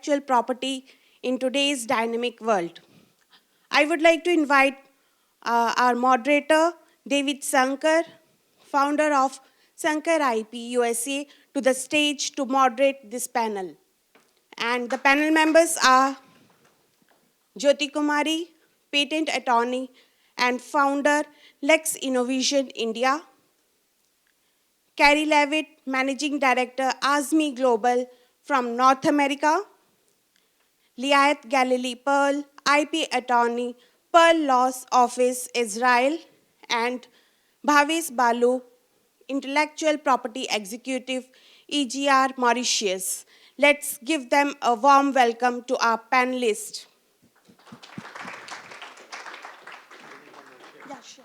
intellectual property in today's dynamic world. I would like to invite our moderator, David Sanker, founder of SankerIP USA, to the stage to moderate this panel. And the panel members are Jyoti Kumari, patent attorney and founder, LexInnovision India; Cary Levitt, managing director, Azami Global from North America; Liat Galily-Perel, IP attorney, Pearl Laws Office, Israel; and Bhavish Balloo, intellectual property executive, EGR, Mauritius. Let's give them a warm welcome to our panelists. Yeah, sure.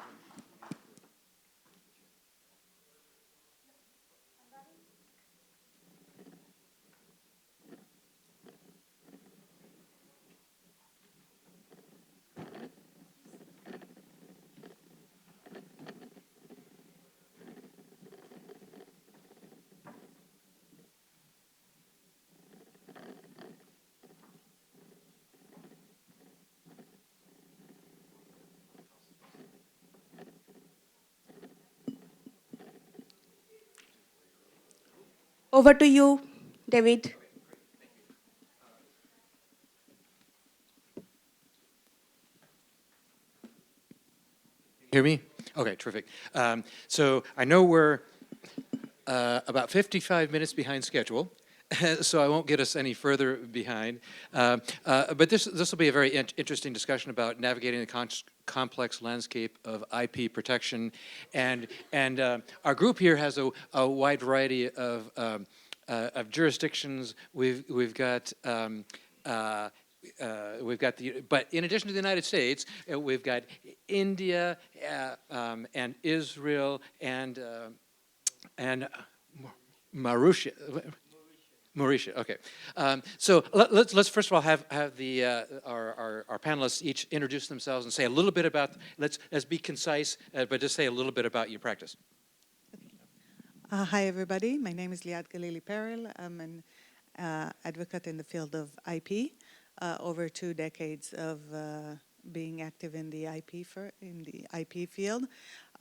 Over to you, David. Hear me? Okay, terrific. So I know we're about 55 minutes behind schedule, so I won't get us any further behind. But this will be a very interesting discussion about navigating the complex landscape of IP protection, and our group here has a wide variety of jurisdictions. We've got. But in addition to the United States, we've got India and Israel and Mauritius. Mauritius. Okay. So let's first of all have our panelists each introduce themselves and say a little bit about. Let's be concise, but just say a little bit about your practice. Hi, everybody. My name is Liat Galily-Perel. I'm an advocate in the field of IP. Over 2 decades of being active in the IP field.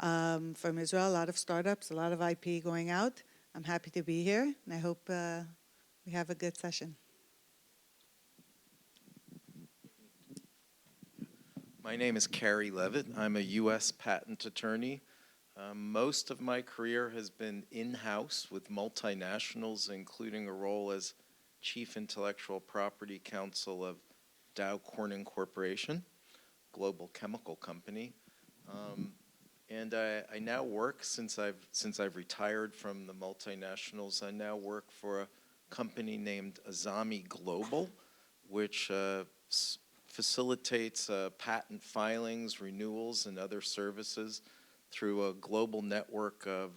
From Israel, a lot of startups, a lot of IP going out. I'm happy to be here, and I hope we have a good session. My name is Cary, Levitt. I'm a U.S. patent attorney. Most of my career has been in-house with multinationals, including a role as Chief Intellectual Property Counsel of Dow Corning Corporation, global chemical company. And I now work, since I've retired from the multinationals, I now work for a company named Azami Global, which facilitates patent filings, renewals, and other services through a global network of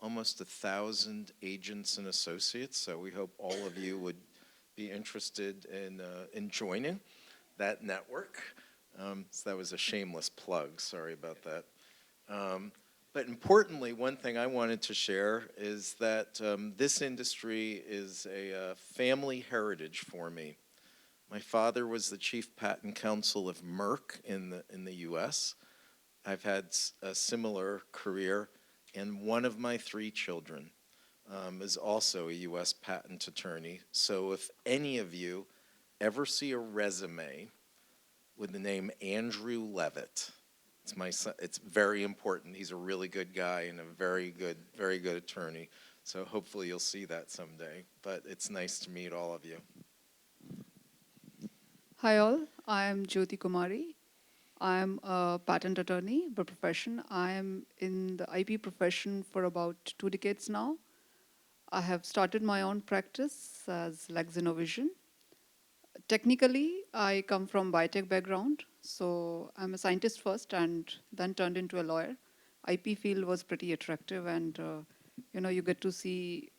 almost 1,000 agents and associates. So we hope all of you would be interested in joining that network. So that was a shameless plug. Sorry about that. But importantly, one thing I wanted to share is that this industry is a family heritage for me. My father was the chief patent counsel of Merck in the U.S. I've had a similar career, and one of my 3 children is also a U.S. patent attorney. So if any of you ever see a resume with the name Andrew Levitt, it's my son. It's very important. He's a really good guy and a very good attorney. So hopefully you'll see that someday. But it's nice to meet all of you. Hi all, I am Jyoti Kumari. I am a patent attorney by profession. I am in the IP profession for about 2 decades now. I have started my own practice as LexInnovision. Technically, I come from biotech background, so I'm a scientist first and then turned into a lawyer. IP field was pretty attractive, and you get to see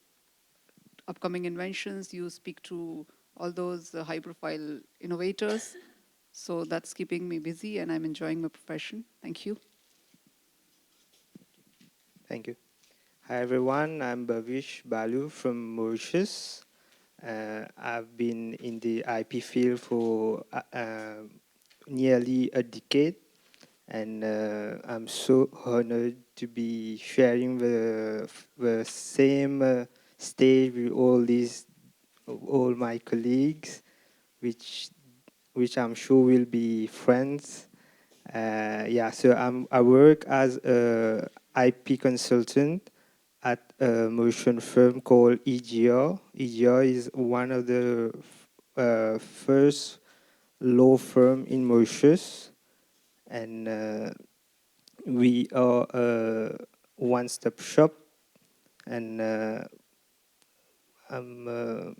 upcoming inventions. You speak to all those high-profile innovators. So that's keeping me busy, and I'm enjoying my profession. Thank you. Thank you. Hi everyone, I'm Bhavish Balloo from Mauritius, I've been in the IP field for nearly a decade, and I'm so honored to be sharing the same stage with all my colleagues, which I'm sure will be friends. Yeah, so I work as a IP consultant at a Mauritian firm called EGR. EGR is one of the first law firm in Mauritius, and we are a one-stop shop. And I'm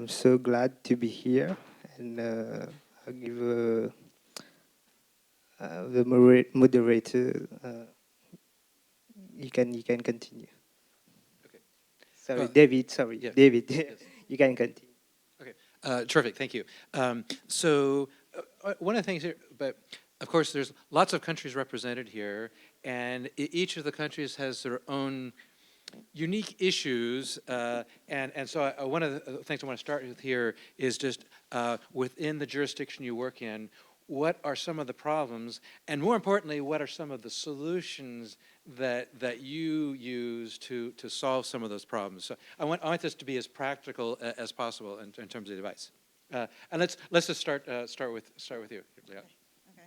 so glad to be here, and I'll give the moderator. You can continue. Okay. Sorry, David. Sorry, yes, David. yes. You can continue. Okay, terrific, thank you. So one of the things here, but of course there's lots of countries represented here, and each of the countries has their own unique issues, and so one of the things I want to start with here is just within the jurisdiction you work in, what are some of the problems, and more importantly, what are some of the solutions that you use to solve some of those problems? So I want this to be as practical as possible in terms of advice. And let's just start with you, Liat. Okay.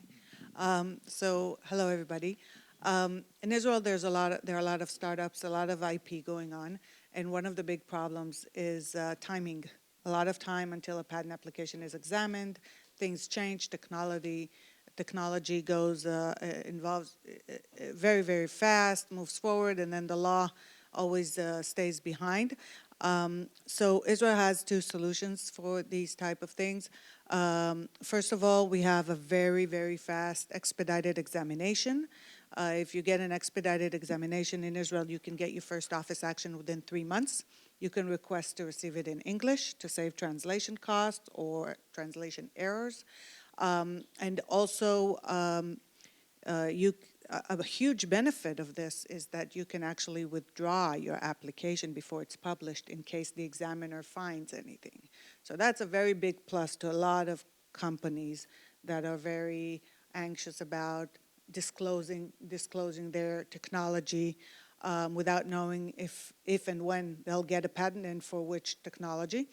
So hello, everybody. In Israel, there are a lot of startups, a lot of IP going on, and one of the big problems is timing. A lot of time until a patent application is examined. Things change. Technology goes involves very, very fast, moves forward, and then the law always stays behind. So Israel has two solutions for these type of things. First of all, we have a very, very fast expedited examination. If you get an expedited examination in Israel, you can get your first office action within 3 months. You can request to receive it in English to save translation costs or translation errors. And also, a huge benefit of this is that you can actually withdraw your application before it's published in case the examiner finds anything. So that's a very big plus to a lot of companies that are very anxious about disclosing their technology without knowing if and when they'll get a patent and for which technology.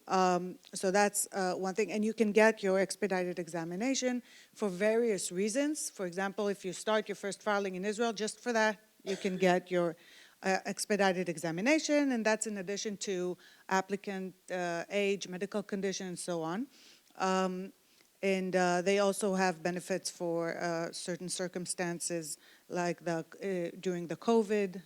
So that's one thing. And you can get your expedited examination for various reasons. For example, if you start your first filing in Israel, just for that, you can get your expedited examination, and that's in addition to applicant age, medical condition, and so on. And they also have benefits for certain circumstances, like during the COVID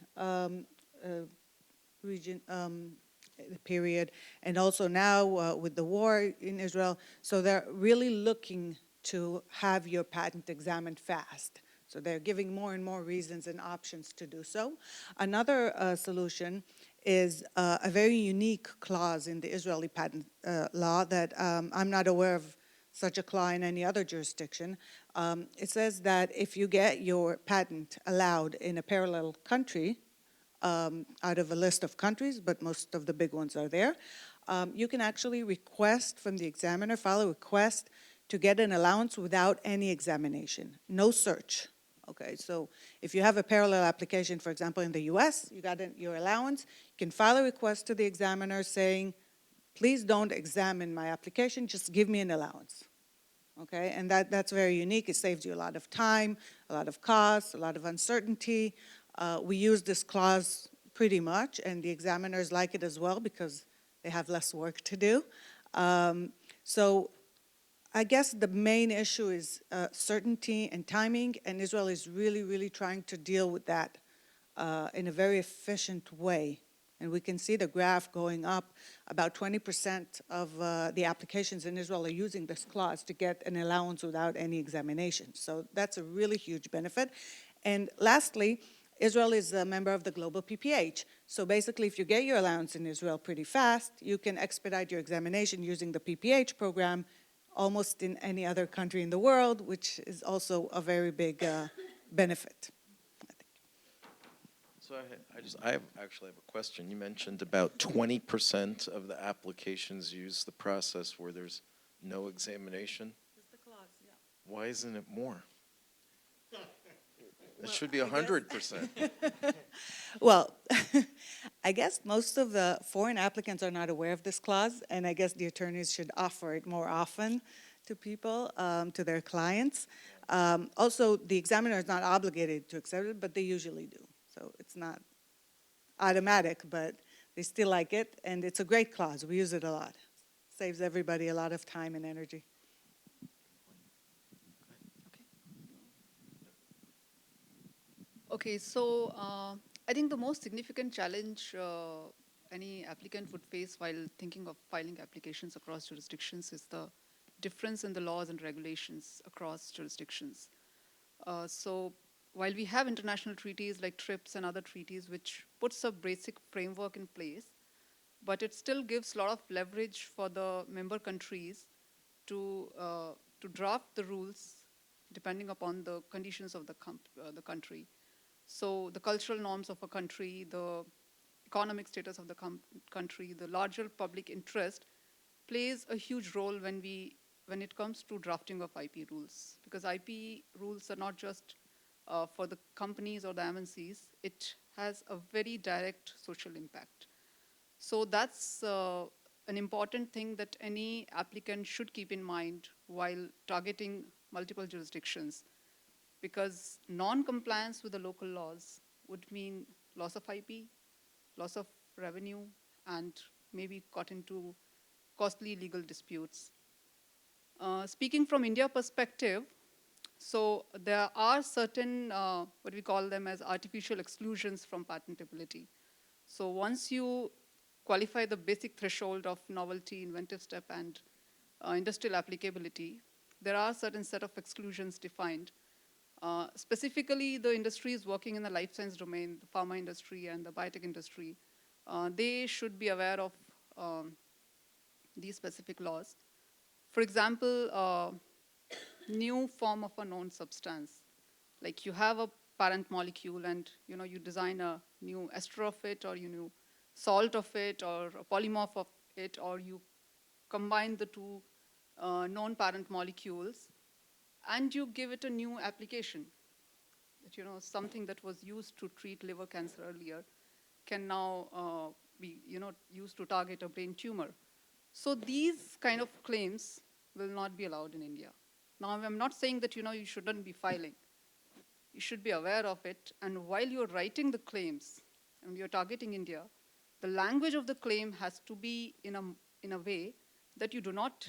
period, and also now with the war in Israel. So they're really looking to have your patent examined fast. So they're giving more and more reasons and options to do so. Another solution is a very unique clause in the Israeli patent law that I'm not aware of such a clause in any other jurisdiction. It says that if you get your patent allowed in a parallel country, out of a list of countries, but most of the big ones are there, you can actually request from the examiner, file a request to get an allowance without any examination, no search. Okay, so if you have a parallel application, for example, in the US, you got your allowance, you can file a request to the examiner saying, please don't examine my application, just give me an allowance. Okay, and that's very unique. It saves you a lot of time, a lot of costs, a lot of uncertainty. We use this clause pretty much, and the examiners like it as well because they have less work to do. So I guess the main issue is certainty and timing, and Israel is really, really trying to deal with that in a very efficient way. And we can see the graph going up. About 20% of the applications in Israel are using this clause to get an allowance without any examination. So that's a really huge benefit. And lastly, Israel is a member of the global PPH. So basically, if you get your allowance in Israel pretty fast, you can expedite your examination using the PPH program almost in any other country in the world, which is also a very big benefit. So I actually have a question. You mentioned about 20% of the applications use the process where there's no examination. Just the clause, yeah. Why isn't it more? It Well, should be I guess- 100%. Well, I guess most of the foreign applicants are not aware of this clause, and I guess the attorneys should offer it more often to people, to their clients. Also, the examiner is not obligated to accept it, but they usually do. So it's not automatic, but they still like it, and it's a great clause. We use it a lot. Saves everybody a lot of time and energy. Okay, so I think the most significant challenge any applicant would face while thinking of filing applications across jurisdictions is the difference in the laws and regulations across jurisdictions. So while we have international treaties like TRIPS and other treaties which puts a basic framework in place, but it still gives a lot of leverage for the member countries to draft the rules depending upon the conditions of the country. So the cultural norms of a country, the economic status of the country, the larger public interest plays a huge role when it comes to drafting of IP rules. Because IP rules are not just for the companies or the MNCs, it has a very direct social impact. So that's an important thing that any applicant should keep in mind while targeting multiple jurisdictions, because non-compliance with the local laws would mean loss of IP, loss of revenue, and maybe got into costly legal disputes. Speaking from India perspective, so there are certain, what we call them as artificial exclusions from patentability. So once you qualify the basic threshold of novelty, inventive step, and industrial applicability, there are certain set of exclusions defined. Specifically, the industries working in the life science domain, the pharma industry and the biotech industry, they should be aware of these specific laws. For example, new form of a known substance. Like you have a parent molecule and you design a new ester of it, or new salt of it, or a polymorph of it, or you combine the two known parent molecules and you give it a new application. That something that was used to treat liver cancer earlier can now be used to target a brain tumor. So these kind of claims will not be allowed in India. Now, I'm not saying that you shouldn't be filing. You should be aware of it. And while you're writing the claims and you're targeting India, the language of the claim has to be in a way that you do not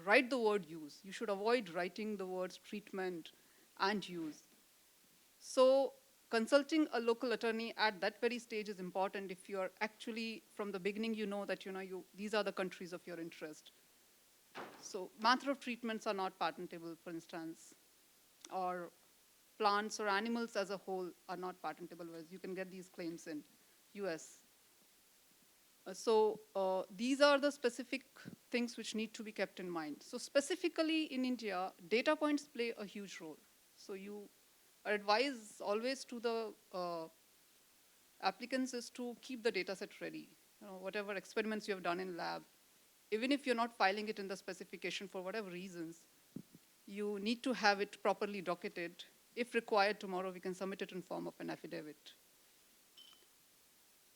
write the word use. You should avoid writing the words treatment and use. So consulting a local attorney at that very stage is important if you are actually, from the beginning, that these are the countries of your interest. So matter of treatments are not patentable, for instance, or plants or animals as a whole are not patentable, whereas you can get these claims in US. So these are the specific things which need to be kept in mind. So specifically in India, data points play a huge role. So you are advised always to the applicants is to keep the data set ready. Whatever experiments you have done in lab, even if you're not filing it in the specification for whatever reasons, you need to have it properly docketed. If required, tomorrow we can submit it in form of an affidavit.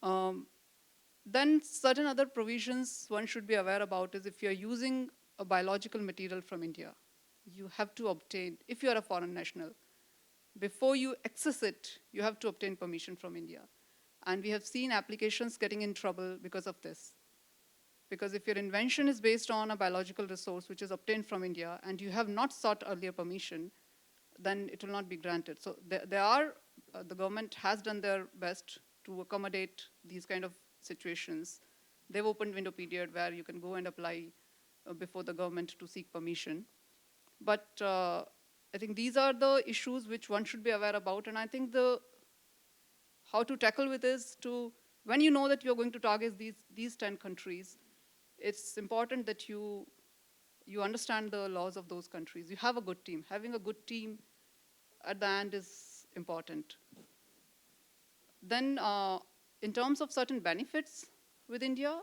Then certain other provisions one should be aware about is if you're using a biological material from India, you have to obtain, if you're a foreign national, before you access it, you have to obtain permission from India. And we have seen applications getting in trouble because of this. Because if your invention is based on a biological resource which is obtained from India and you have not sought earlier permission, then it will not be granted. So the government has done their best to accommodate these kind of situations. They've opened window period where you can go and apply before the government to seek permission. But I think these are the issues which one should be aware about. And I think how to tackle with is when you know that you're going to target these 10 countries, it's important that you understand the laws of those countries. You have a good team. Having a good team at the end is important. Then in terms of certain benefits with India,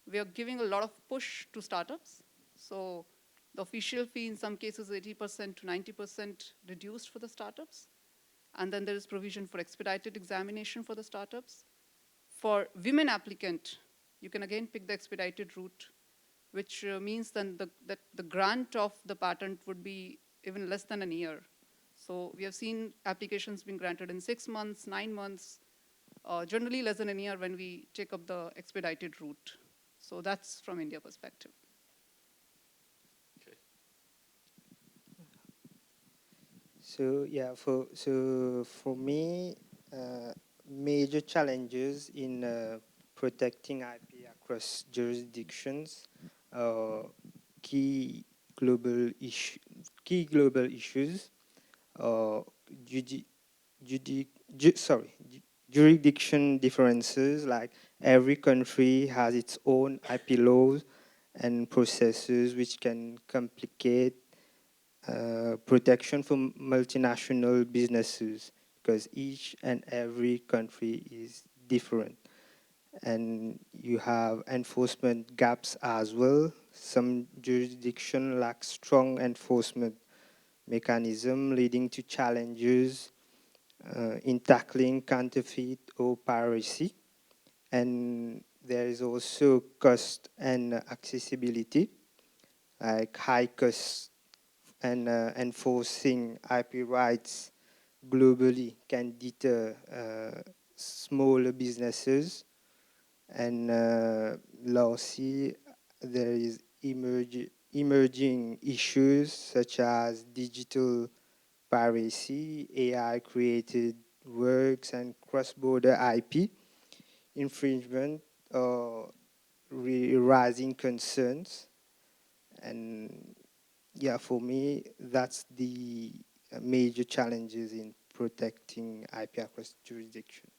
we are giving a lot of push to startups. So the official fee in some cases 80% to 90% reduced for the startups. And then there is provision for expedited examination for the startups. For women applicant, you can again pick the expedited route, which means then that the grant of the patent would be even less than a year. So we have seen applications being granted in 6 months, 9 months, generally less than a year when we take up the expedited route. So that's from India perspective. So yeah, for me, major challenges in protecting IP across jurisdictions, uh, key key global issues, uh, judi, jurisdiction differences. Like every country has its own IP laws and processes, which can complicate protection for multinational businesses, because each and every country is different. And you have enforcement gaps as well. Some jurisdiction lack strong enforcement mechanism, leading to challenges in tackling counterfeit or piracy. And there is also cost and accessibility, like high costs, and enforcing IP rights globally can deter smaller businesses. And lastly, there is emerging issues such as digital piracy, AI-created works, and cross-border IP infringement are rising concerns. And yeah, for me, that's the major challenges in protecting IP across jurisdiction.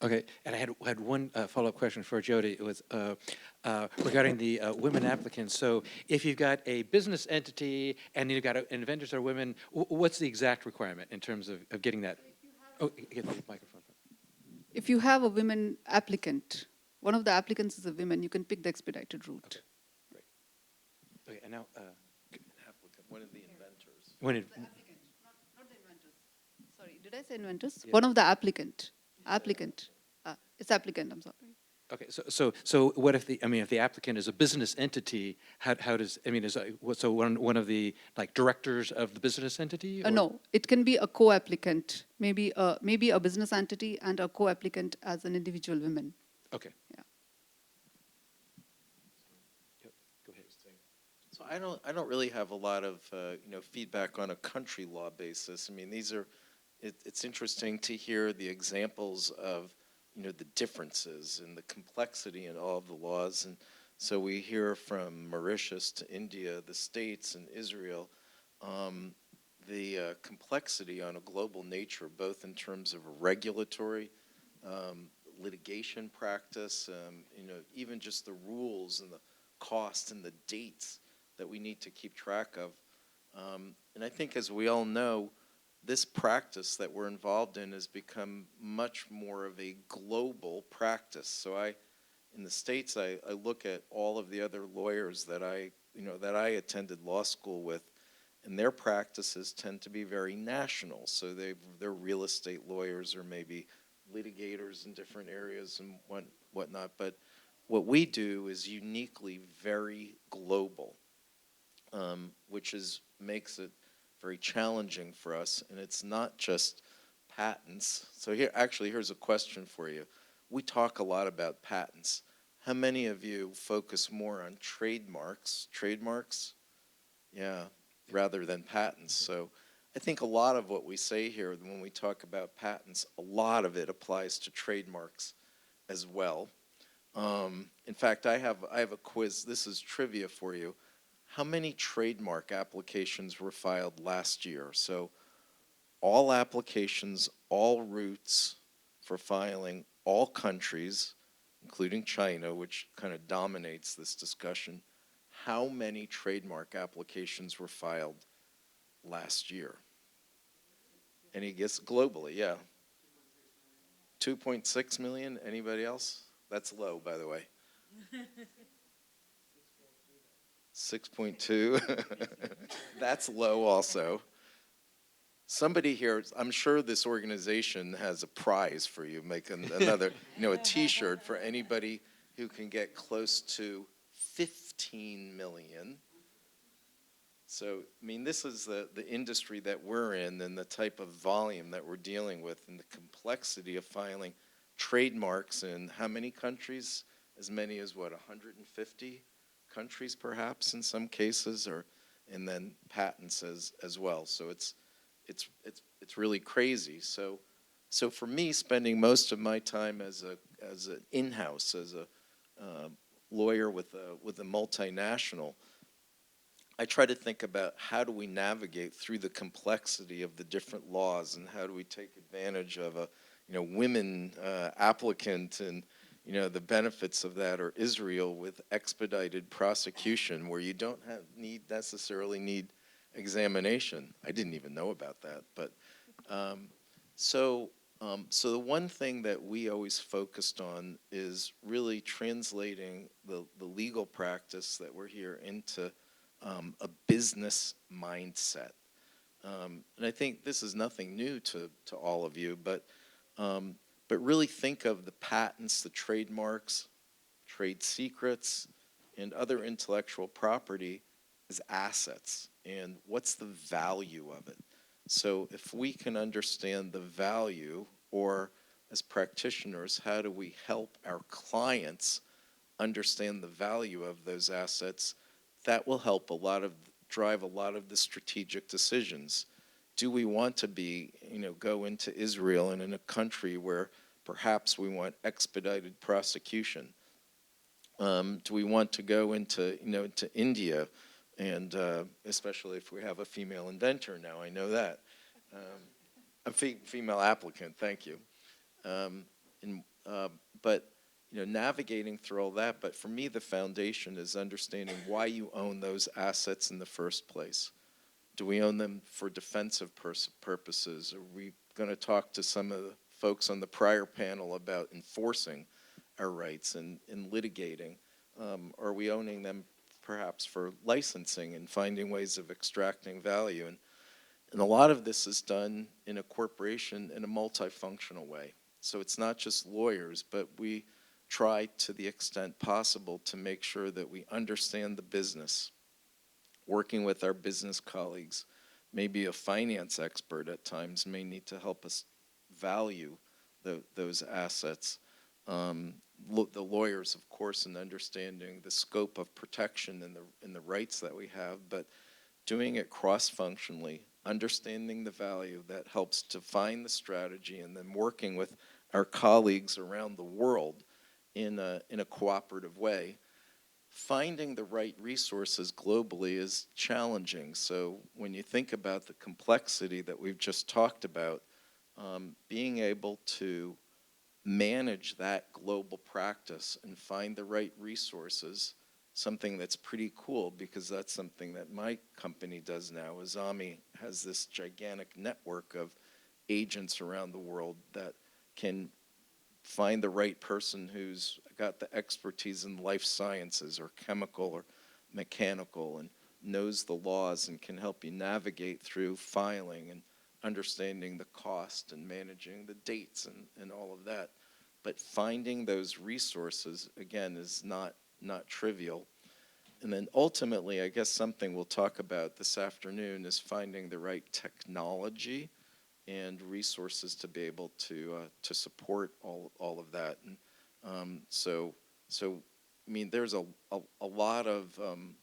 Okay, and I had one follow-up question for Jyoti. It was regarding the women applicants. So if you've got a business entity and you've got inventors are women, what's the exact requirement in terms of getting that? Oh, get the microphone. If you have a women applicant, one of the applicants is a woman, you can pick the expedited route. Okay, great. Okay, and now Applicant, one of the inventors. when it, The applicant, not the inventors. Sorry, did I say inventors? Yeah. One of the applicant. It's applicant, I'm sorry. okay, so what if if the applicant is a business entity, how does so one of the like directors of the business entity? No, it can be a co-applicant, maybe a business entity and a co-applicant as an individual woman. Okay. Yeah. Yep. Go ahead. So I don't really have a lot of feedback on a country law basis. I mean, it's interesting to hear the examples of the differences and the complexity in all of the laws. And so we hear from Mauritius to India, the States, and Israel, the complexity on a global nature, both in terms of regulatory, litigation practice, even just the rules and the cost and the dates that we need to keep track of. And I think, as we all know, this practice that we're involved in has become much more of a global practice. So in the States, I look at all of the other lawyers that I attended law school with, and their practices tend to be very national. So they're real estate lawyers or maybe litigators in different areas and whatnot. But what we do is uniquely very global, which makes it very challenging for us. And it's not just patents. So here's a question for you. We talk a lot about patents. How many of you focus more on trademarks? Trademarks? Yeah, rather than patents. So I think a lot of what we say here when we talk about patents, a lot of it applies to trademarks as well. In fact, I have a quiz. This is trivia for you. How many trademark applications were filed last year? So all applications, all routes for filing, all countries, including China, which kind of dominates this discussion. How many trademark applications were filed last year? Any guess? Globally, yeah. 2.6 million? Anybody else? That's low, by the way. 6.2. That's low also. Somebody here, I'm sure this organization has a prize for you, make another, a T-shirt for anybody who can get close to 15 million. So, I mean, this is the industry that we're in and the type of volume that we're dealing with and the complexity of filing trademarks in how many countries? As many as, what, 150 countries perhaps in some cases, and then patents as well. So it's really crazy. So for me, spending most of my time as an in-house, as a lawyer with a multinational, I try to think about how do we navigate through the complexity of the different laws and how do we take advantage of a women applicant and the benefits of that, or Israel with expedited prosecution where you don't necessarily need examination. I didn't even know about that, but so the one thing that we always focused on is really translating the legal practice that we're here into a business mindset. And I think this is nothing new to all of you, but really think of the patents, the trademarks, trade secrets, and other intellectual property as assets, and what's the value of it. So if we can understand the value, or as practitioners, how do we help our clients understand the value of those assets, that will help drive a lot of the strategic decisions. Do we want to go into Israel and in a country where perhaps we want expedited prosecution? Do we want to go into India, and especially if we have a female inventor now, I know that. A female applicant, thank you. But navigating through all that, but for me the foundation is understanding why you own those assets in the first place. Do we own them for defensive purposes? Are we going to talk to some of the folks on the prior panel about enforcing our rights and litigating? Are we owning them perhaps for licensing and finding ways of extracting value? And a lot of this is done in a corporation in a multifunctional way. So it's not just lawyers, but we try to the extent possible to make sure that we understand the business, working with our business colleagues. Maybe a finance expert at times may need to help us value those assets. The lawyers, of course, in understanding the scope of protection and the rights that we have, but doing it cross-functionally, understanding the value that helps define the strategy, and then working with our colleagues around the world in a cooperative way. Finding the right resources globally is challenging. So when you think about the complexity that we've just talked about, being able to manage that global practice and find the right resources, something that's pretty cool, because that's something that my company does now. Azami has this gigantic network of agents around the world that can find the right person who's got the expertise in life sciences or chemical or mechanical and knows the laws and can help you navigate through filing and understanding the cost and managing the dates and all of that. But finding those resources, again, is not trivial. And then ultimately, I guess something we'll talk about this afternoon is finding the right technology and resources to be able to support all of that. And so I mean, there's a lot of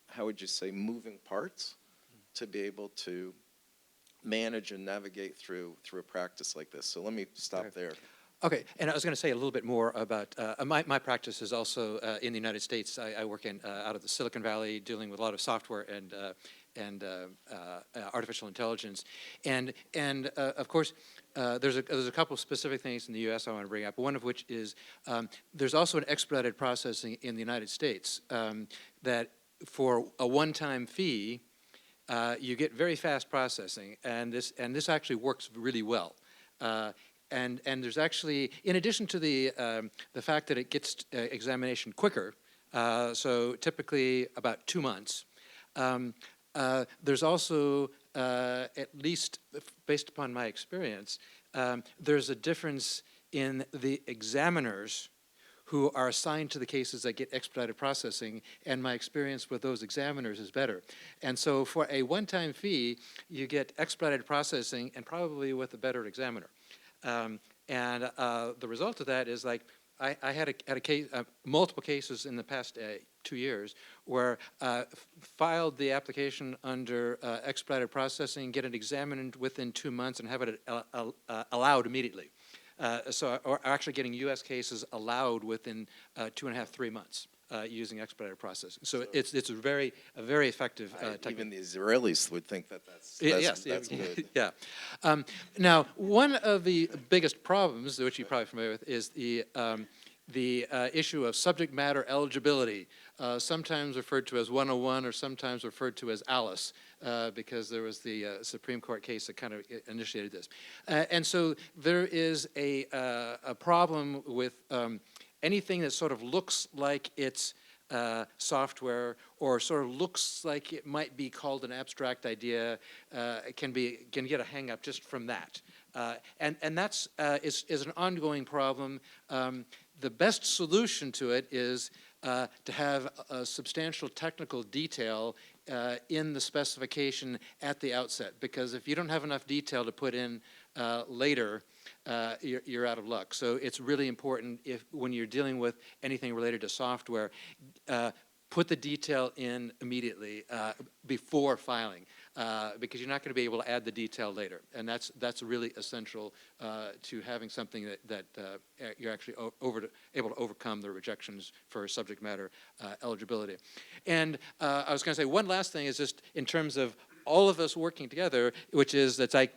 how would you say, moving parts to be able to manage and navigate through a practice like this. So let me stop there. Okay, and I was going to say a little bit more about my practice is also in the United States. I work out of the Silicon Valley, dealing with a lot of software and artificial intelligence, and of course there's a couple of specific things in the U.S. I want to bring up. One of which is there's also an expedited processing in the United States that for a one-time fee you get very fast processing, and this actually works really well. and there's actually, in addition to the fact that it gets examination quicker, so typically about 2 months, there's also, at least based upon my experience, there's a difference in the examiners who are assigned to the cases that get expedited processing, and my experience with those examiners is better. And so for a one-time fee, you get expedited processing and probably with a better examiner. And the result of that is, like, I had a case, multiple cases in the past 2 years where filed the application under expedited processing, get it examined within 2 months, and have it allowed immediately. Or actually getting U.S. cases allowed within 2.5, 3 months using expedited processing. So it's a very effective technique. Even the Israelis would think that that's good. Yeah. Now, one of the biggest problems, which you're probably familiar with, is the issue of subject matter eligibility, sometimes referred to as 101 or sometimes referred to as Alice, because there was the Supreme Court case that kind of initiated this. And so there is a problem with anything that sort of looks like it's software, or sort of looks like it might be called an abstract idea, can get a hang up just from that. And that's is an ongoing problem. The best solution to it is to have a substantial technical detail in the specification at the outset, because if you don't have enough detail to put in later, you're out of luck. So it's really important, when you're dealing with anything related to software, put the detail in immediately before filing, because you're not going to be able to add the detail later, and that's really essential to having something that you're actually able to overcome the rejections for subject matter eligibility. And I was going to say one last thing is just in terms of all of us working together, which is that's like,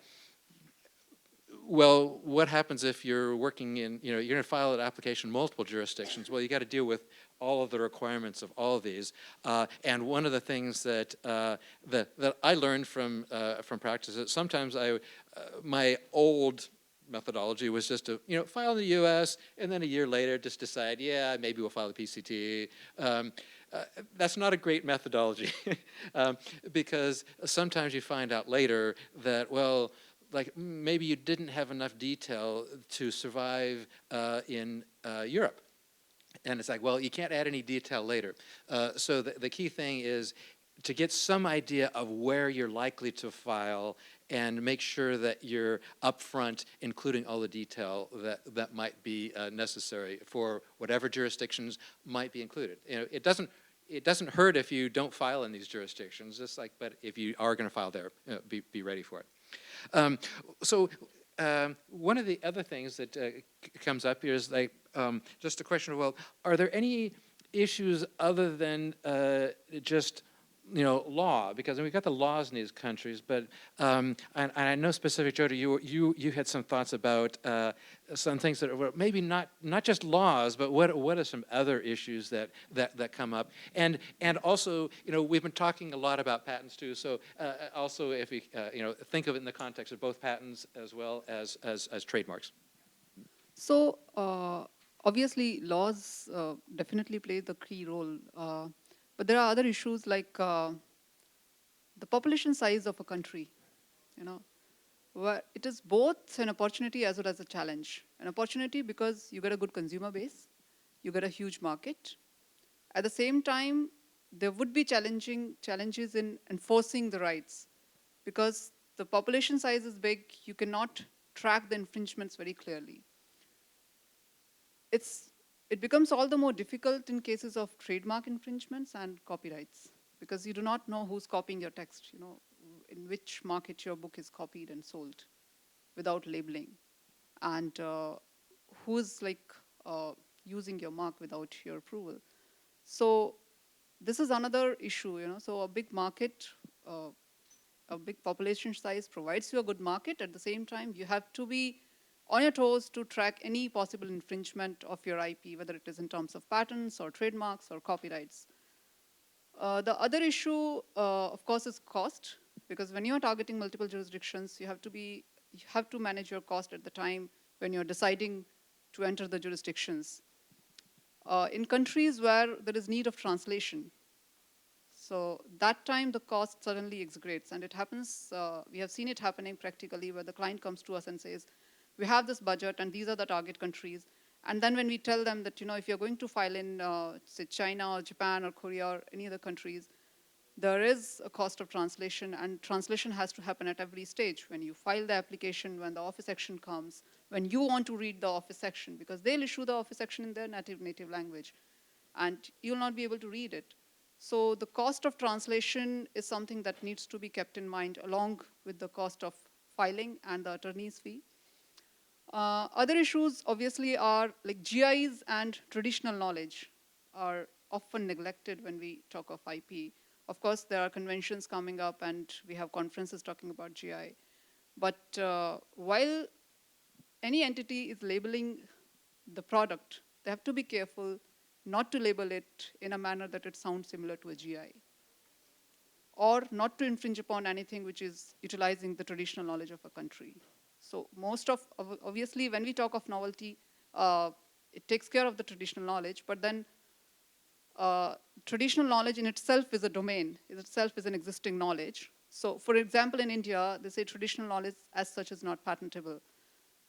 well, what happens if you're working in, you're going to file an application in multiple jurisdictions? Well, you got to deal with all of the requirements of all of these. And one of the things that that I learned from practice is that sometimes my old methodology was just to file in the U.S. and then a year later just decide, yeah, maybe we'll file the PCT. That's not a great methodology because sometimes you find out later that, well, like maybe you didn't have enough detail to survive in Europe. And it's like, well, you can't add any detail later. So the key thing is to get some idea of where you're likely to file and make sure that you're upfront, including all the detail that might be necessary for whatever jurisdictions might be included. It doesn't hurt if you don't file in these jurisdictions, but if you are going to file there, be ready for it. So one of the other things that comes up here is just a question of, well, are there any issues other than just law? Because we've got the laws in these countries, but and I know specific, Jyoti, you had some thoughts about some things that were maybe not just laws, but what are some other issues that come up? And also, we've been talking a lot about patents too. So also, if we think of it in the context of both patents as well as trademarks. So obviously, laws definitely play the key role. But there are other issues like the population size of a country, where it is both an opportunity as well as a challenge. An opportunity because you get a good consumer base, you get a huge market. At the same time, there would be challenges in enforcing the rights, because the population size is big, you cannot track the infringements very clearly. It becomes all the more difficult in cases of trademark infringements and copyrights, because you do not know who's copying your text, in which market your book is copied and sold without labeling, and who's using your mark without your approval. So this is another issue, So a big market, a big population size provides you a good market. At the same time, you have to be on your toes to track any possible infringement of your IP, whether it is in terms of patents or trademarks or copyrights. The other issue, of course, is cost, because when you're targeting multiple jurisdictions, you have to manage your cost at the time when you're deciding to enter the jurisdictions. In countries where there is need of translation, so that time the cost suddenly exaggerates, and it happens, we have seen it happening practically where the client comes to us and says, we have this budget and these are the target countries. And then when we tell them that, if you're going to file in, say, China or Japan or Korea or any other countries, there is a cost of translation, and translation has to happen at every stage. When you file the application, when the office action comes, when you want to read the office action, because they'll issue the office action in their native language, and you'll not be able to read it. So the cost of translation is something that needs to be kept in mind along with the cost of filing and the attorney's fee. Other issues obviously are like GIs and traditional knowledge are often neglected when we talk of IP. Of course, there are conventions coming up and we have conferences talking about GI. But while any entity is labeling the product, they have to be careful not to label it in a manner that it sounds similar to a GI, or not to infringe upon anything which is utilizing the traditional knowledge of a country. So obviously, when we talk of novelty, it takes care of the traditional knowledge, but then traditional knowledge in itself is a domain, in itself is an existing knowledge. So for example, in India, they say traditional knowledge as such is not patentable.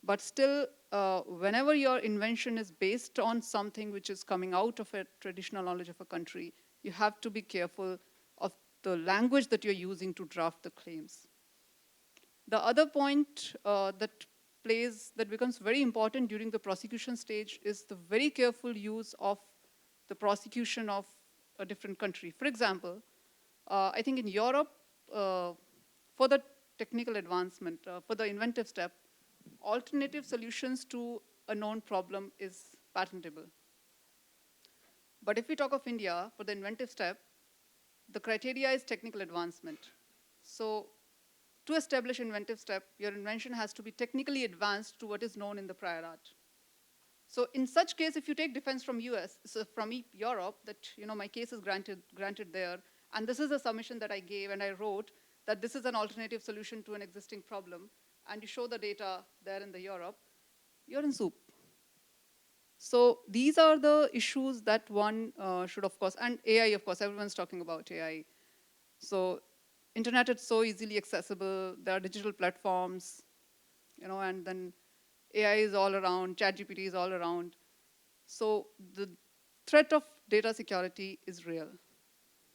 But still, whenever your invention is based on something which is coming out of a traditional knowledge of a country, you have to be careful of the language that you're using to draft the claims. The other point that becomes very important during the prosecution stage is the very careful use of the prosecution of a different country. For example, I think in Europe, for the technical advancement, for the inventive step, alternative solutions to a known problem is patentable. But if we talk of India, for the inventive step, the criteria is technical advancement. So to establish inventive step, your invention has to be technically advanced to what is known in the prior art. So in such case, if you take defense from US, so from Europe, that my case is granted there, and this is a submission that I gave and I wrote that this is an alternative solution to an existing problem, and you show the data there in the Europe, you're in soup. So these are the issues that one should, of course, and AI, of course, everyone's talking about AI. So internet is so easily accessible, there are digital platforms, and then AI is all around, ChatGPT is all around. So the threat of data security is real.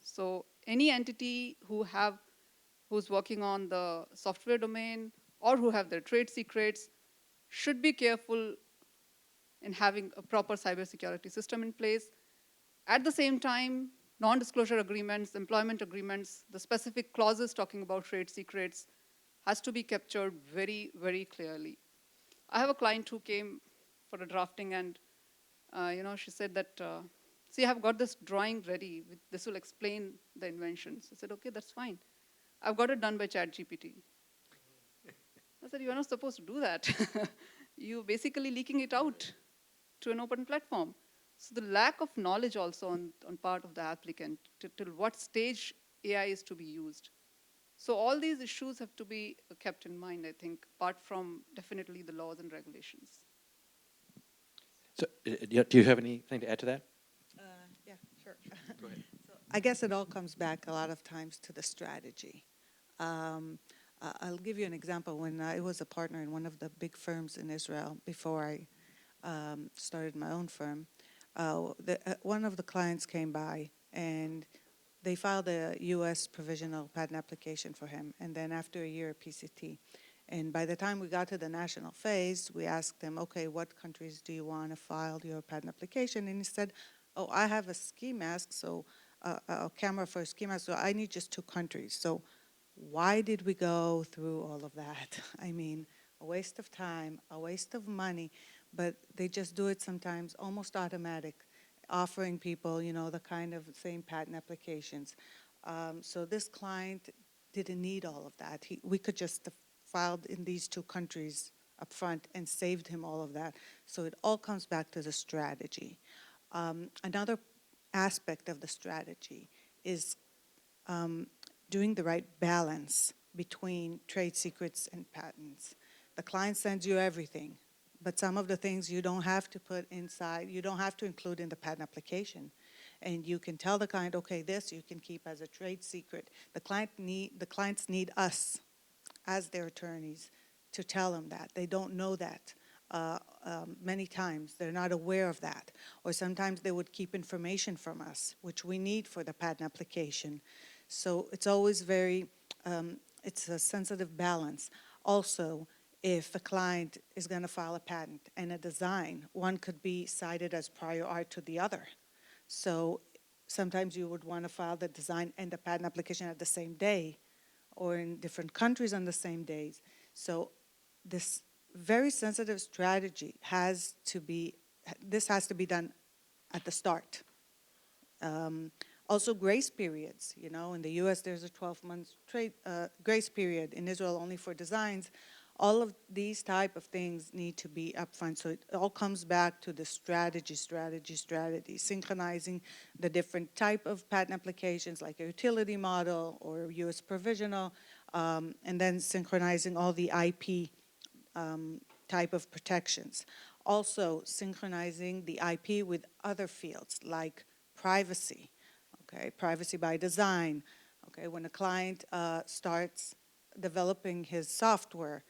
So any entity who's working on the software domain or who have their trade secrets should be careful in having a proper cybersecurity system in place. At the same time, non-disclosure agreements, employment agreements, the specific clauses talking about trade secrets has to be captured very, very clearly. I have a client who came for a drafting and she said that, see, I have got this drawing ready. This will explain the inventions. I said, okay, that's fine. I've got it done by ChatGPT. I said, you're not supposed to do that. You're basically leaking it out to an open platform. So the lack of knowledge also on part of the applicant till what stage AI is to be used. So all these issues have to be kept in mind, I think, apart from definitely the laws and regulations. So do you have anything to add to that? Yeah, sure. Go ahead. So I guess it all comes back a lot of times to the strategy. I'll give you an example. When I was a partner in one of the big firms in Israel before I started my own firm, one of the clients came by and they filed a U.S. provisional patent application for him, and then after a year, a PCT. And by the time we got to the national phase, we asked him, okay, what countries do you want to file your patent application? And he said, oh, I have a ski mask, so a camera for a ski mask, so I need just 2 countries. So why did we go through all of that? I mean, a waste of time, a waste of money, but they just do it sometimes almost automatic, offering people, the kind of same patent applications. So this client didn't need all of that. We could just have filed in these 2 countries up front and saved him all of that. So it all comes back to the strategy. Another aspect of the strategy is doing the right balance between trade secrets and patents. The client sends you everything. but some of the things you don't have to put inside, you don't have to include in the patent application. And you can tell the client, okay, this you can keep as a trade secret. The clients need us as their attorneys to tell them that. They don't know that many times. They're not aware of that. Or sometimes they would keep information from us, which we need for the patent application. So it's always it's a sensitive balance. Also, if a client is going to file a patent and a design, one could be cited as prior art to the other. So sometimes you would want to file the design and the patent application at the same day, or in different countries on the same days. So this very sensitive strategy has to be done at the start. Also grace periods, in the US there's a 12-month grace period, in Israel only for designs. All of these type of things need to be upfront. So it all comes back to the strategy, synchronizing the different type of patent applications like a utility model or US provisional, and then synchronizing all the IP type of protections. Also synchronizing the IP with other fields like privacy, okay, privacy by design. Okay, when a client starts developing his software,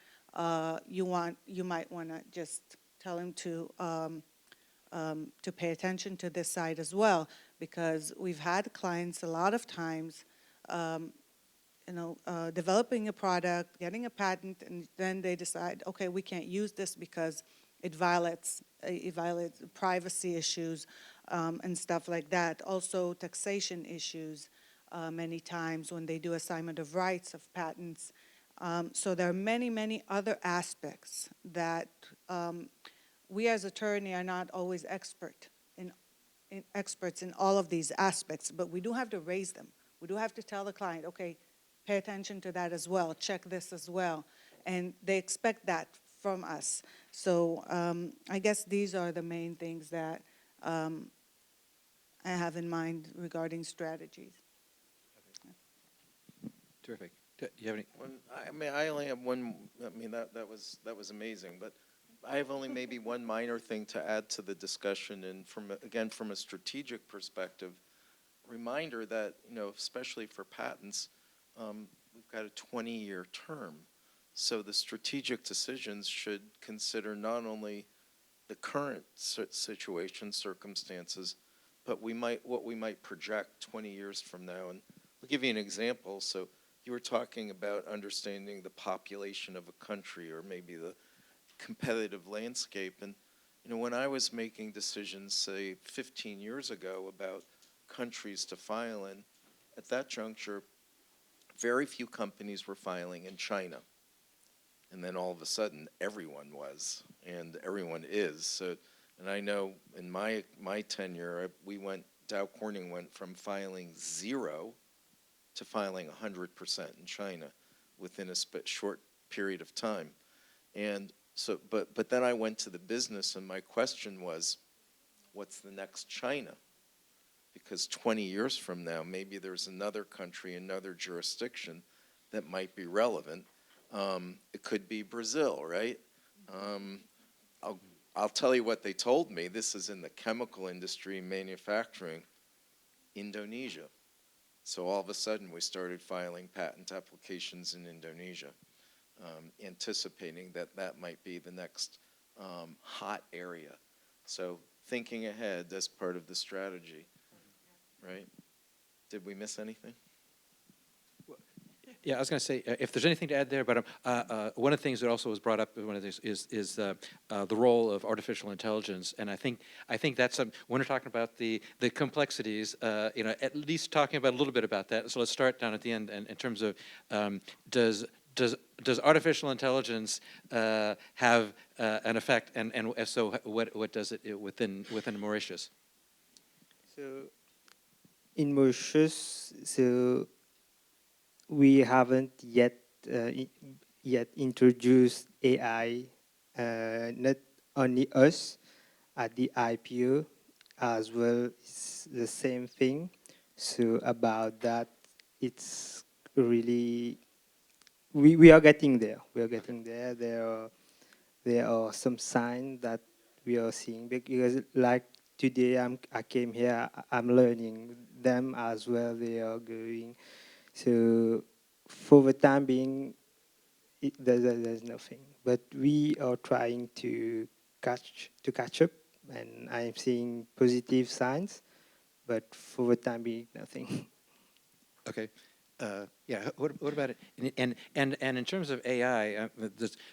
you might want to just tell him to pay attention to this side as well, because we've had clients a lot of times, developing a product, getting a patent, and then they decide, okay, we can't use this because it violates privacy issues and stuff like that. Also, taxation issues many times when they do assignment of rights of patents. So there are many, many other aspects that we as attorney are not always experts in all of these aspects, but we do have to raise them. We do have to tell the client, okay, pay attention to that as well, check this as well. And they expect that from us. So I guess these are the main things that I have in mind regarding strategies. Terrific. Do you have any? I only have one. That was amazing. But I have only maybe one minor thing to add to the discussion. And from a strategic perspective, reminder that especially for patents, we've got a 20-year term. So the strategic decisions should consider not only the current situation, circumstances, but what we might project 20 years from now. And I'll give you an example. So you were talking about understanding the population of a country or maybe the competitive landscape. And when I was making decisions, say 15 years ago, about countries to file in, at that juncture, very few companies were filing in China. And then all of a sudden, everyone was, and everyone is. So, and I know in my tenure, Dow Corning went from filing 0 to filing 100% in China within a short period of time. And so, but then I went to the business, and my question was, what's the next China? Because 20 years from now, maybe there's another country, another jurisdiction that might be relevant. It could be Brazil, right? I'll tell you what they told me. This is in the chemical industry, manufacturing, Indonesia. So all of a sudden, we started filing patent applications in Indonesia, anticipating that might be the next hot area. So thinking ahead as part of the strategy, right? Did we miss anything? Yeah, I was going to say, if there's anything to add there, but one of the things that also was brought up, one of these is the role of artificial intelligence, and I think that's when we're talking about the complexities, at least talking about a little bit about that. So let's start down at the end, and in terms of does artificial intelligence have an effect, and if so, what does it within Mauritius? So in Mauritius, we haven't yet introduced AI, not only us at the IPO as well. It's the same thing. So about that, it's really we are getting there. We are getting there. There there are some signs that we are seeing, because like today I came here, I'm learning them as well, they are going. So for the time being, there's nothing. But we are trying to catch up, and I'm seeing positive signs, but for the time being, nothing. Okay. Yeah. What about it? And in terms of AI,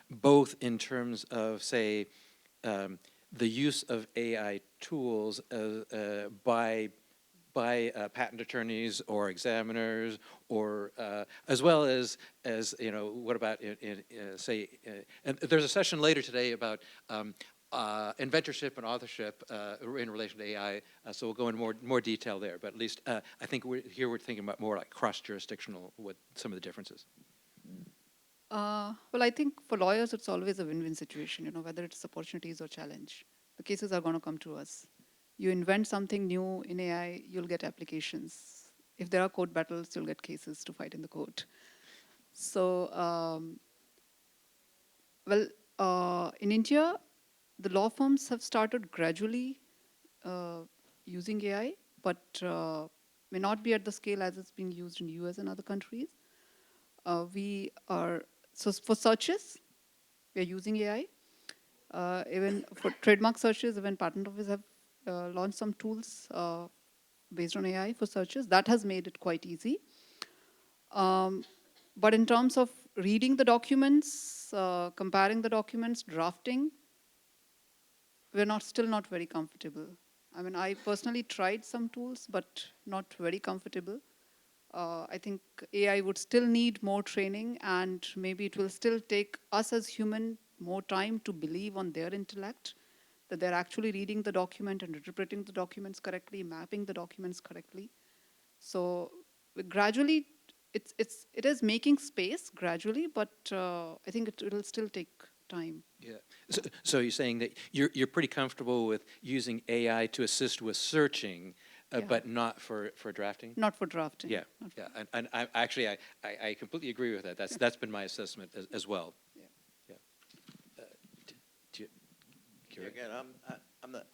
both in terms of say the use of AI tools by patent attorneys or examiners, or as well as what about say and there's a session later today about inventorship and authorship in relation to AI, so we'll go into more detail there. But at least I think we're thinking about more like cross-jurisdictional, what some of the differences. Well, I think for lawyers, it's always a win-win situation, whether it's opportunities or challenge. The cases are going to come to us. You invent something new in AI, you'll get applications. If there are court battles, you'll get cases to fight in the court. So, in India, the law firms have started gradually using AI, but may not be at the scale as it's being used in US and other countries. So for searches, we are using AI. Even for trademark searches, even patent office have launched some tools based on AI for searches. That has made it quite easy. But in terms of reading the documents, comparing the documents, drafting, we're still not very comfortable. I mean, I personally tried some tools, but not very comfortable. I think AI would still need more training, and maybe it will still take us as human more time to believe on their intellect, that they're actually reading the document and interpreting the documents correctly, mapping the documents correctly. So gradually, it is making space gradually, but I think it'll still take time. Yeah. So you're saying that you're pretty comfortable with using AI to assist with searching, Yeah. but not for drafting? Not for drafting. Yeah, yeah. And I actually I completely agree with that. That's been my assessment as well. Yeah. Yeah. Do you, Cary? Again,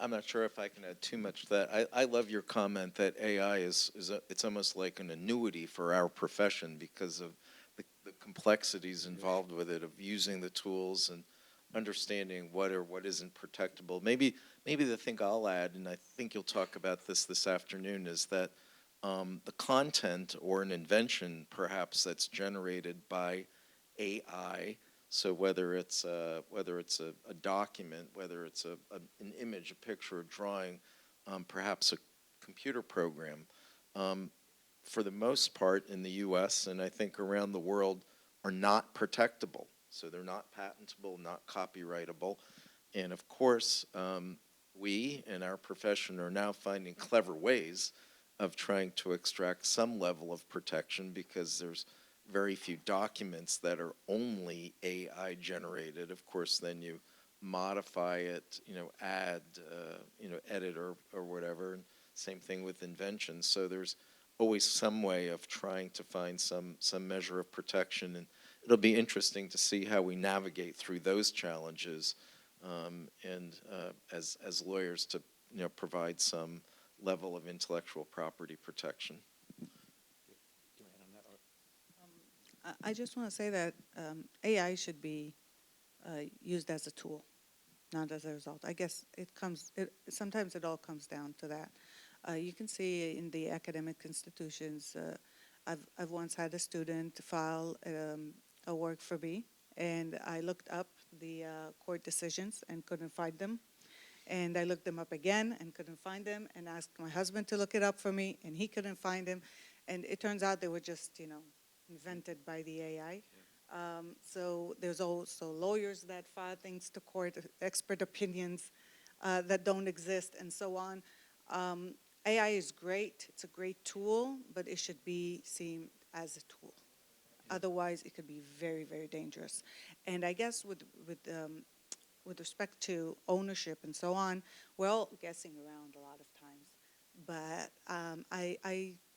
I'm not sure if I can add too much to that. I love your comment that AI it's almost like an annuity for our profession because of the complexities involved with it, of using the tools and understanding what or what isn't protectable. Maybe the thing I'll add, and I think you'll talk about this afternoon, is that the content or an invention perhaps that's generated by AI. So whether it's a document, whether it's an image, a picture, a drawing, perhaps a computer program, for the most part in the U.S. and I think around the world are not protectable. So they're not patentable, not copyrightable. And of course, we in our profession are now finding clever ways of trying to extract some level of protection, because there's very few documents that are only AI generated. Of course, then you modify it, add, edit or whatever. And same thing with inventions. So there's always some way of trying to find some measure of protection. And it'll be interesting to see how we navigate through those challenges, and as lawyers to provide some level of intellectual property protection. I just want to say that AI should be used as a tool, not as a result. I guess sometimes it all comes down to that. You can see in the academic institutions, I've once had a student file a work for me, and I looked up the court decisions and couldn't find them. And I looked them up again and couldn't find them, and asked my husband to look it up for me, and he couldn't find them. And it turns out they were just, invented by the AI. So there's also lawyers that file things to court, expert opinions that don't exist, and so on. AI is great. It's a great tool, but it should be seen as a tool. Otherwise, it could be very, very dangerous. And I guess with respect to ownership and so on, we're all guessing around a lot of times. But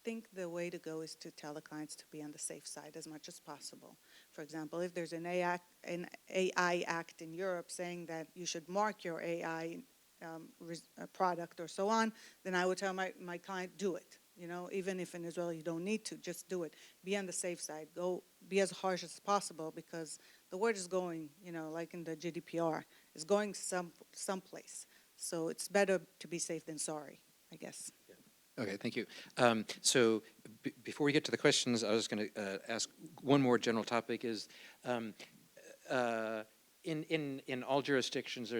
think the way to go is to tell the clients to be on the safe side as much as possible. For example, if there's an AI Act in Europe saying that you should mark your AI product or so on, then I would tell my client, do it. You know, even if in Israel you don't need to, just do it. Be on the safe side. Go be as harsh as possible, because the word is going, you know, like in the GDPR, is going someplace. So it's better to be safe than sorry, I guess. Okay, thank you. So before we get to the questions, I was going to ask one more general topic is, in all jurisdictions,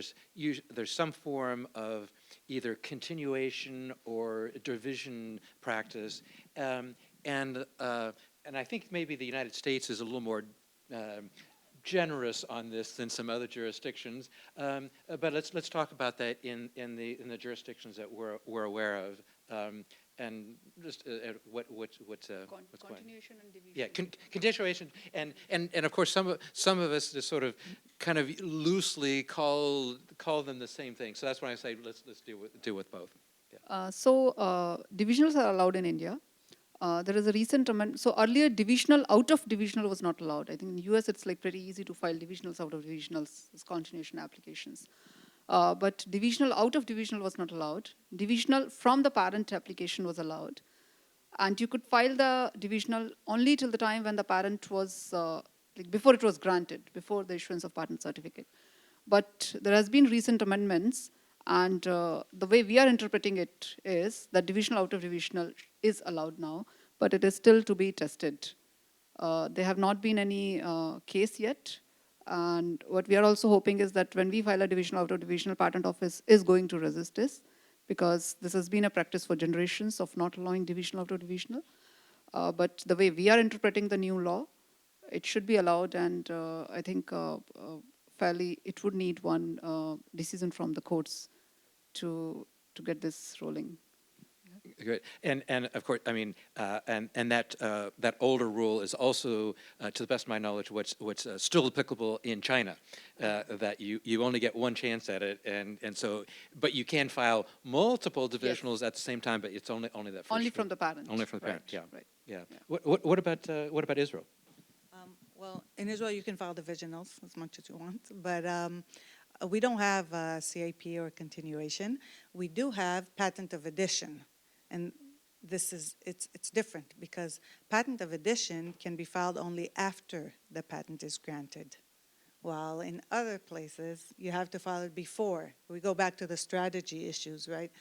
there's some form of either continuation or division practice, and I think maybe the United States is a little more generous on this than some other jurisdictions. But let's talk about that in the jurisdictions that we're aware of. And just what's going on? Continuation and division. Yeah, continuation, and of course some of us just sort of kind of loosely call them the same thing. So that's why I say let's deal with both. Yeah. Divisionals are allowed in India. There is a recent amendment. So earlier, divisional out of divisional was not allowed. I think in the US it's like pretty easy to file divisionals out of divisionals as continuation applications. But divisional out of divisional was not allowed. Divisional from the parent application was allowed. And you could file the divisional only till the time when the parent was, before it was granted, before the issuance of patent certificate. But there has been recent amendments, and the way we are interpreting it is that divisional out of divisional is allowed now, but it is still to be tested. There have not been any case yet. And what we are also hoping is that when we file a divisional out of divisional, patent office is going to resist this, because this has been a practice for generations of not allowing divisional out of divisional. But the way we are interpreting the new law, it should be allowed, and I think fairly it would need one decision from the courts to get this rolling. Good, and of course, I mean, and that older rule is also, to the best of my knowledge, what's still applicable in China, that you only get one chance at it, and so, but you can file multiple divisionals at the same time, but it's only that first. Only from the parent. Only from the parent. Right. Yeah. Right. Yeah. Yeah. What about Israel? Well, in Israel you can file divisionals as much as you want, but we don't have CIP or continuation. We do have patent of addition. And this is, it's different, because patent of addition can be filed only after the patent is granted, while in other places you have to file it before. We go back to the strategy issues, right?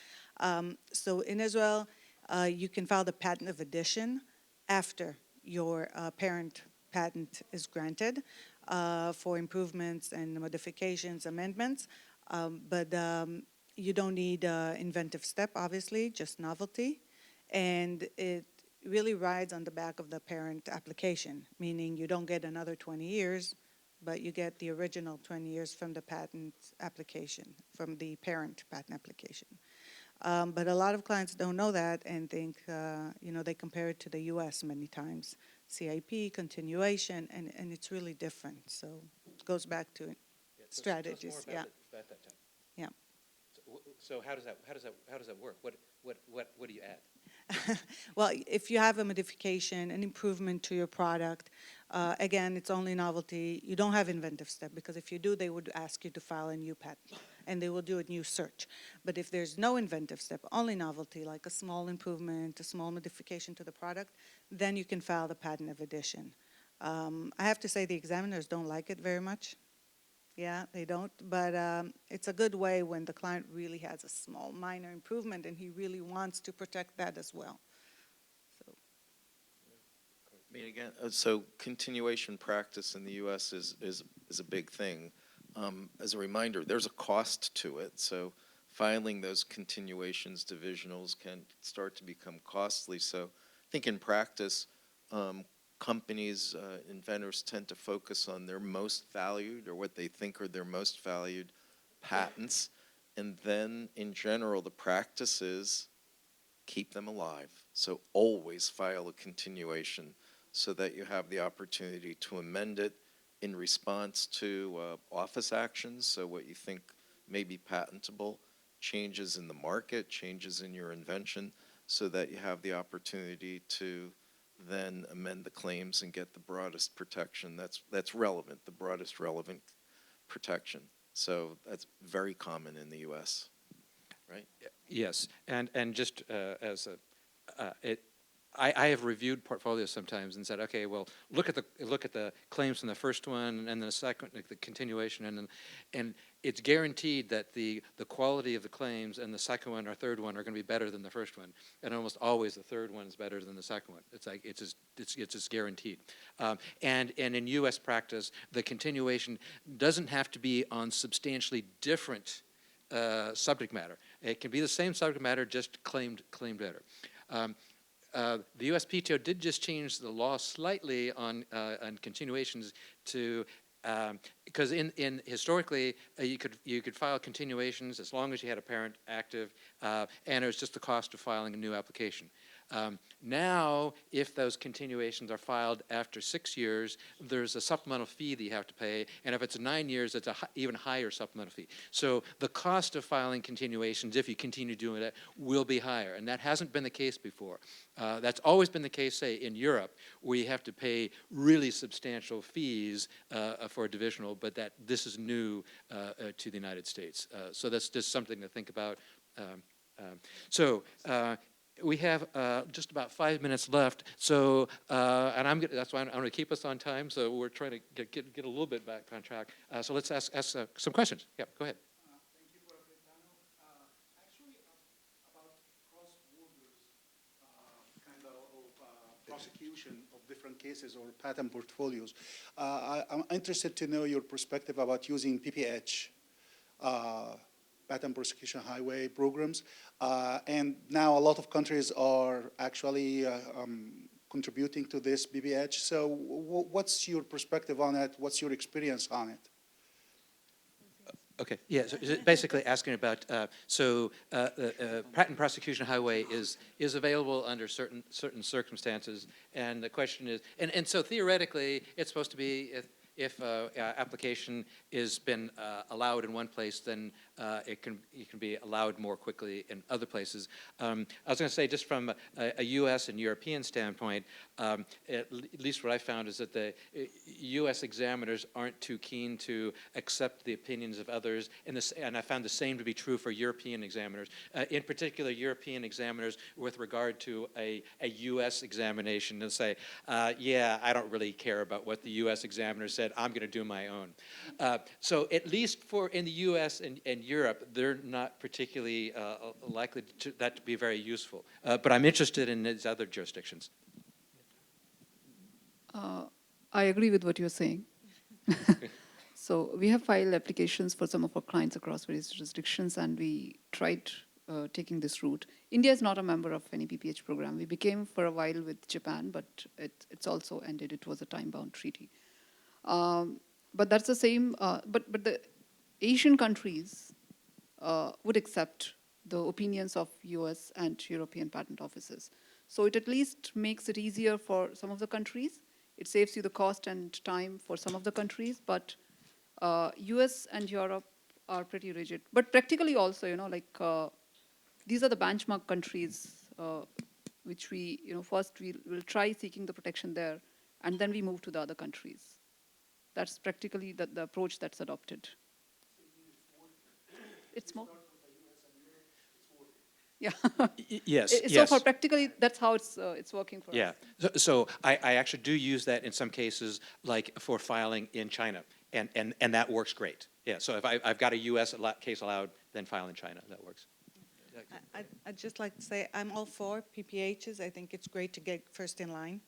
So in Israel, you can file the patent of addition after your parent patent is granted for improvements and modifications, amendments, but you don't need inventive step, obviously, just novelty. And it really rides on the back of the parent application, meaning you don't get another 20 years, but you get the original 20 years from the patent application, from the parent patent application. But a lot of clients don't know that and think, they compare it to the US many times. CIP, continuation, and it's really different. So it goes back to strategies. Yeah. Yeah. So how does that work? What do you add? Well, if you have a modification, an improvement to your product, again, it's only novelty. You don't have inventive step, because if you do, they would ask you to file a new patent, and they will do a new search. But if there's no inventive step, only novelty, like a small improvement, a small modification to the product, then you can file the patent of addition. I have to say the examiners don't like it very much. Yeah, they don't, but it's a good way when the client really has a small, minor improvement and he really wants to protect that as well. So. I mean, again, so continuation practice in the U.S. is a big thing. As a reminder, there's a cost to it, so filing those continuations, divisionals can start to become costly. So I think in practice, companies, inventors tend to focus on their most valued, or what they think are their most valued patents, and then in general the practice is keep them alive. So always file a continuation so that you have the opportunity to amend it in response to office actions, so what you think may be patentable, changes in the market, changes in your invention. so that you have the opportunity to then amend the claims and get the broadest protection that's relevant, the broadest relevant protection. So that's very common in the U.S., right? Yes, and just as I have reviewed portfolios sometimes and said, okay, well, look at the claims from the first one and the second, the continuation, and it's guaranteed that the quality of the claims and the second one or third one are going to be better than the first one, and almost always the third one is better than the second one. It's like it's just guaranteed. And in U.S. practice, the continuation doesn't have to be on substantially different subject matter. It can be the same subject matter, just claimed better. The USPTO did just change the law slightly on continuations to because in historically you could file continuations as long as you had a parent active, and it was just the cost of filing a new application. Now, if those continuations are filed after 6 years, there's a supplemental fee that you have to pay, and if it's 9 years, it's a even higher supplemental fee. So the cost of filing continuations, if you continue doing it, will be higher, and that hasn't been the case before. That's always been the case, say, in Europe, where you have to pay really substantial fees for a divisional, but this is new to the United States. So that's just something to think about. We have just about 5 minutes left, so and that's why I'm going to keep us on time. So we're trying to get a little bit back on track. So let's ask some questions. Yeah, go ahead. Thank you for a great panel. Actually, about cross-borders kind of prosecution of different cases or patent portfolios. I'm interested to know your perspective about using PPH. Patent prosecution highway programs, and now a lot of countries are actually contributing to this BPH. So what's your perspective on it? What's your experience on it? Okay, yeah, so basically asking about, patent prosecution highway is available under certain circumstances, and the question is, and so theoretically, it's supposed to be, if application has been allowed in one place, then it can be allowed more quickly in other places. I was going to say, just from a U.S. and European standpoint, at least what I found is that the U.S. examiners aren't too keen to accept the opinions of others, and I found the same to be true for European examiners. In particular, European examiners with regard to a U.S. examination, and say, yeah, I don't really care about what the U.S. examiner said. I'm going to do my own. So at least in the U.S. and Europe, they're not particularly likely that to be very useful. But I'm interested in these other jurisdictions. I agree with what you're saying. So we have filed applications for some of our clients across various jurisdictions, and we tried taking this route. India is not a member of any PPH program. We became for a while with Japan, but it's also ended. It was a time-bound treaty. But that's the same, but the Asian countries would accept the opinions of US and European patent offices. So it at least makes it easier for some of the countries. It saves you the cost and time for some of the countries, but US and Europe are pretty rigid. But practically also, these are the benchmark countries which we, first we'll try seeking the protection there, and then we move to the other countries. That's practically the approach that's adopted. It's more. Yeah. Yes. So for practically, that's how it's working for us. Yeah. So I actually do use that in some cases, like for filing in China, and that works great. Yeah. So if I've got a U.S. case allowed, then file in China. That works. I'd just like to say I'm all for PPHs. I think it's great to get first in line.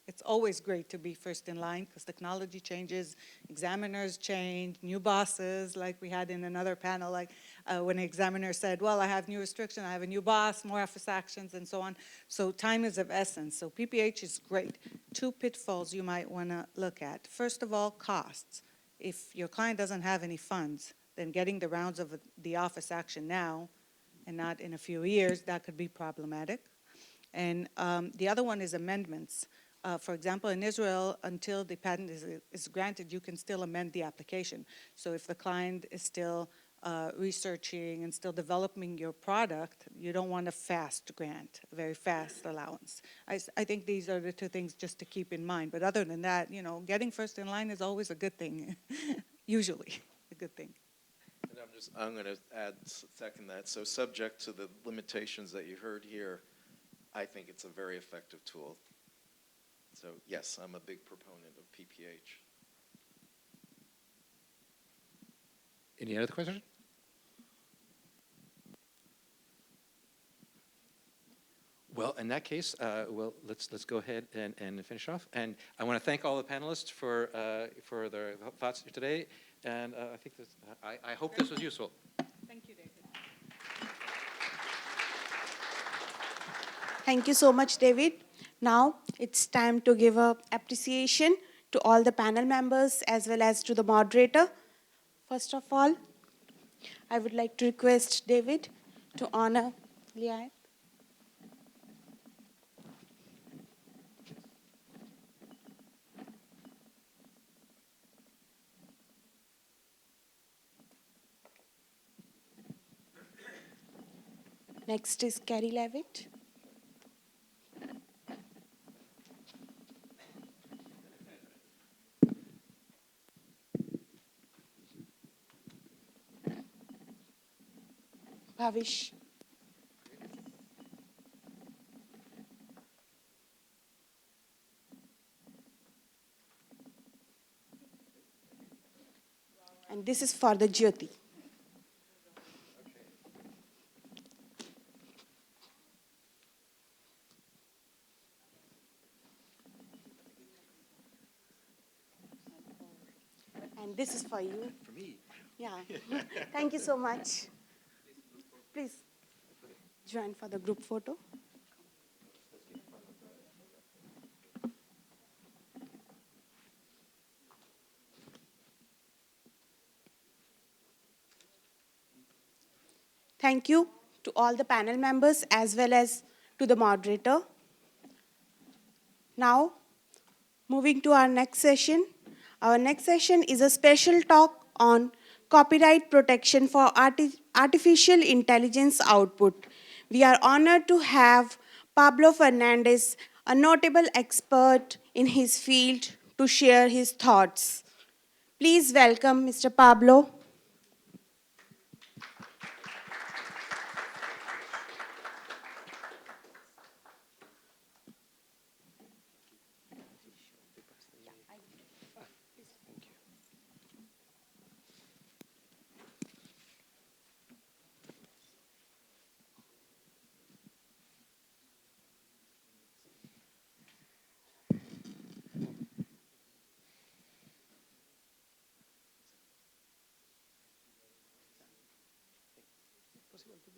It's always great to be first in line because technology changes, examiners change, new bosses, like we had in another panel, like when an examiner said, well, I have new restriction, I have a new boss, more office actions, and so on. So time is of essence. So PPH is great. 2 pitfalls you might want to look at. First of all, costs. If your client doesn't have any funds, then getting the rounds of the office action now and not in a few years, that could be problematic. And the other one is amendments. For example, in Israel, until the patent is granted, you can still amend the application. So if the client is still researching and still developing your product, you don't want a fast grant, a very fast allowance. I think these are the two things just to keep in mind. But other than that, getting first in line is always a good thing, usually a good thing. And I'm going to second that. So subject to the limitations that you heard here, I think it's a very effective tool. So yes, I'm a big proponent of PPH. Any other questions? Well, in that case, let's go ahead and finish off. And I want to thank all the panelists for their thoughts today. And I think this, I hope this was useful. Thank you, David. Thank you so much, David. Now it's time to give a appreciation to all the panel members as well as to the moderator. First of all, I would like to request David to honor Liat. Next is Cary Levitt. Bhavish. And this is for the Jyoti. And this is for you. For me. Yeah. Thank you so much. Please join for the group photo. Thank you to all the panel members as well as to the moderator. Now, moving to our next session. Our next session is a special talk on copyright protection for artificial intelligence output. We are honored to have Pablo Fernandez, a notable expert in his field, to share his thoughts. Please welcome Mr. Pablo. Possible to